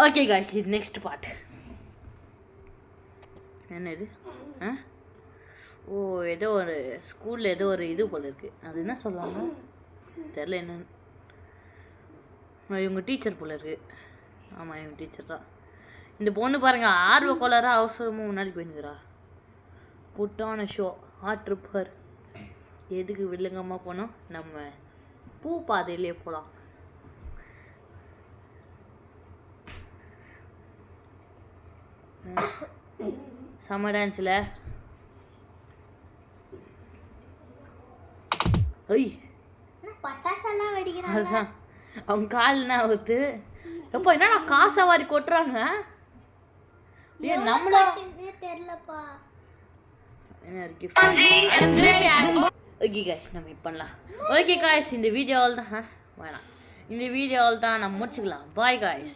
Okay guys, இது next part. என்ன இது? ஓ, ஏதோ ஒரு ஸ்கூலில் ஏதோ ஒரு இது போல் இருக்குது. அது என்ன சொல்லுவாங்க தெரில என்னன்னு. இவங்க டீச்சர் போல் இருக்குது. ஆமாம், இவங்க டீச்சர் தான். இந்த பொண்ணு பாருங்கள், ஆர்வ கோளாறாக அவசரமும் முன்னாடி போயினுக்கிறா. புட்டான ஷோ ஹார்ட் ரிப்பர். எதுக்கு வில்லங்கமாக போனோம்? நம்ம பூ பாதையிலே போகலாம். செம்ம டான்ஸில் பட்டாசெல்லாம் வெடிக்கிறாங்க. அதுதான் அவங்க கால்னா ஆகுது. எப்போ என்னடா காசை வாரி கொட்டுறாங்க. நம்மள தெரியலப்பா. ஓகே காய்ஸ், நம்ம இப்போ பண்ணலாம். ஓகே காய்ஸ், இந்த வீடியோவில் தான் வேணாம், இந்த வீடியோவில் தான் நம்ம முடிச்சுக்கலாம். Bye guys.